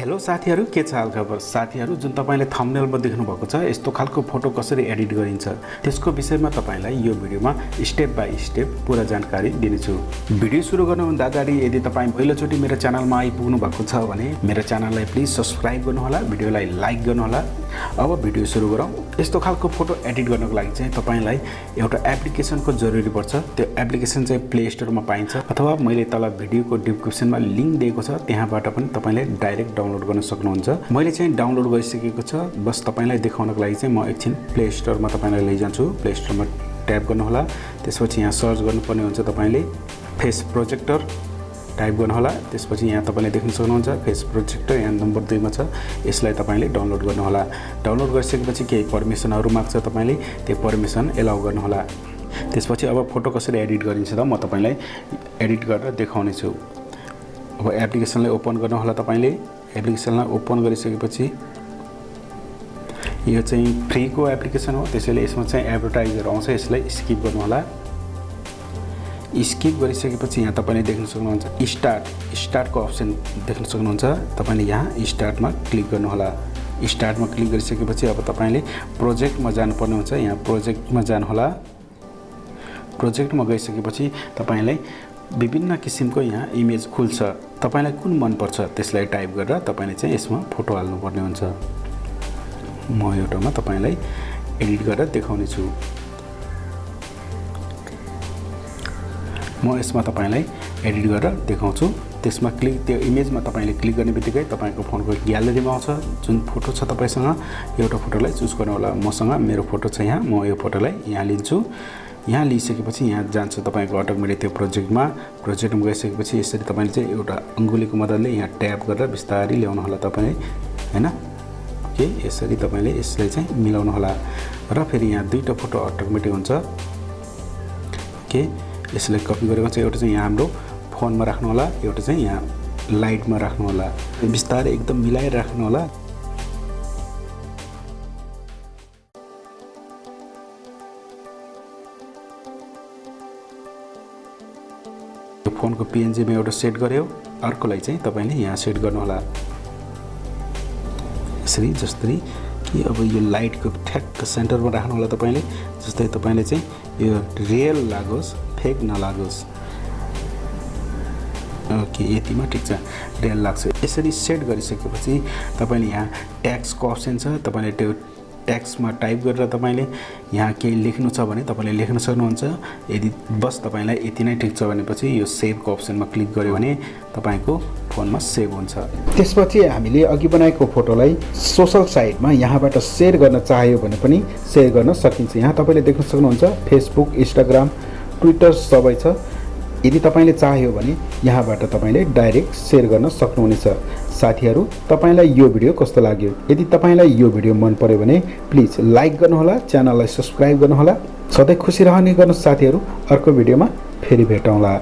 Hello साथीहरु, के छ हालखबर? साथीहरु, जुन तपाईले थम्बनेलमा देख्नु भएको छ यस्तो खालको फोटो कसरी एडिट गरिन्छ त्यसको विषयमा तपाईलाई यो भिडियोमा स्टेप बाइ स्टेप पूरा जानकारी दिनेछु। भिडियो सुरु गर्नुभन्दा अगाडि यदि तपाई पहिलोचोटि मेरो च्यानलमा आइपुग्नु भएको छ भने मेरो च्यानललाई प्लिज सब्स्क्राइब गर्नु होला, भिडियोलाई लाइक गर्नु होला। अब भिडियो सुरु गरौँ। यस्तो खालको फोटो एडिट गर्नको लागि चाहिँ तपाईलाई एउटा एप्लिकेसनको जरुरी पर्छ। त्यो एप्लिकेसन चाहिँ प्ले स्टोरमा पाइन्छ अथवा मैले तल भिडियोको डिस्क्रिप्सनमा लिंक दिएको छ, त्यहाँबाट पनि तपाईले डाइरेक्ट डाउनलोड गर्न सक्नुहुन्छ। मैले चाहिँ डाउनलोड गरिसकेको छ। बस तपाईलाई देखाउनको लागि चाहिँ म एकछिन प्ले स्टोरमा तपाईलाई लैजान्छु। प्ले स्टोरमा ट्याप गर्नु होला। त्यसपछि यहाँ सर्च गर्नुपर्ने हुन्छ। तपाईले फेस प्रोजेक्टर टाइप गर्नु होला। त्यसपछि यहाँ तपाईले देख्न सक्नुहुन्छ फेस प्रोजेक्टर यहाँ नम्बर 2 मा छ। यसलाई तपाईले डाउनलोड गर्नु होला। डाउनलोड गरिसकेपछि केही परमिसनहरु माग्छ, तपाईले त्यो परमिसन एलाउ गर्नु होला। त्यसपछि अब फोटो कसरी एडिट गरिन्छ त म तपाईलाई एडिट गरेर देखाउने छु। अब एप्लिकेसनलाई ओपन गर्नु होला। तपाईले एप्लिकेसनलाई ओपन गरिसकेपछि यो चाहिँ फ्री को एप्लिकेसन हो, त्यसैले यसमा चाहिँ एडभर्टाइजर आउँछ। यसलाई स्किप गर्नु होला। स्किप गरिसकेपछि यहाँ तपाईले देख्न सक्नुहुन्छ स्टार्टको अप्सन देख्न सक्नुहुन्छ। तपाईले यहाँ स्टार्टमा क्लिक गर्नु होला। स्टार्टमा क्लिक गरिसकेपछि अब तपाईले प्रोजेक्टमा जानुपर्ने हुन्छ। यहाँ प्रोजेक्टमा जानु होला। प्रोजेक्टमा गइसकेपछि तपाईलाई विभिन्न किसिमको यहाँ इमेज खुल्छ। तपाईलाई कुन मन पर्छ त्यसलाई टाइप गरेर तपाईले चाहिँ यसमा फोटो हाल्नु पर्ने हुन्छ। म एउटामा तपाईलाई एडिट गरेर देखाउने छु। म यसमा तपाईलाई एडिट गरेर देखाउँछु। त्यसमा क्लिक त्यो इमेजमा तपाईले क्लिक गर्नेबित्तिकै तपाईको फोनको ग्यालरीमा आउँछ। जुन फोटो छ तपाईसँग एउटा फोटोलाई चुज गर्नु होला। मसँग मेरो फोटो छ यहाँ, म यो फोटोलाई यहाँ लिन्छु। यहाँ लिइसकेपछि यहाँ जान्छ तपाईको अटोमेटिक त्यो प्रोजेक्टमा गइसकेपछि यसरी तपाईले चाहिँ एउटा अंगुलीको मद्दतले यहाँ ट्याप गरेर बिस्तारै ल्याउनु होला तपाईले, हैन? ओके, यसरी तपाईले यसलाई चाहिँ मिलाउनु होला र फेरि यहाँ दुईटा फोटो अटोमेटिक हुन्छ। ओके, यसलाई कपी गरेको चाहिँ एउटा चाहिँ यहाँ हाम्रो फोनमा राख्नु होला, एउटा चाहिँ यहाँ लाइटमा राख्नु होला। बिस्तारै एकदम मिलाएर राख्नु होला। फोनको पीएनजी मा एउटा सेट गर्यो, अर्कोलाई चाहिँ तपाईले यहाँ सेट गर्नु होला। यसरी जस्तै कि अब यो लाइटको ठ्याक्क सेन्टरमा राख्नु होला तपाईले। जस्तै तपाईले चाहिँ यो रियल लागोस्, फेक नलागोस्। ओके, यतिमा ठीक छ, रियल लाग्छ। यसरी सेट गरिसकेपछि तपाईले यहाँ टेक्स्टको अप्सन छ। तपाईले त्यो टेक्स्टमा टाइप गरेर तपाईले यहाँ केही लेख्नु छ भने तपाईले लेख्न सक्नुहुन्छ। यदि बस तपाईलाई यति नै ठीक छ भनेपछि यो सेभको अप्सनमा क्लिक गर्यो भने तपाईको फोनमा सेभ हुन्छ। त्यसपछि हामीले अघि बनाएको फोटोलाई सोशल साइटमा यहाँबाट शेयर गर्न चाह्यो भने पनि शेयर गर्न सकिन्छ। यहाँ तपाईले देख्न सक्नुहुन्छ फेसबुक, इन्स्टाग्राम, ट्विटर सबै छ। यदि तपाईले चाह्यो भने यहाँबाट तपाईले डाइरेक्ट शेयर गर्न सक्नुहुनेछ। साथीहरु, तपाईलाई यो भिडियो कस्तो लाग्यो? यदि तपाईलाई यो भिडियो मन पर्यो भने प्लिज लाइक गर्नु होला, च्यानललाई सब्स्क्राइब गर्नु होला। सधैं खुसी रहने गर्नु साथीहरु। अर्को भिडियोमा फेरि भेटौँला।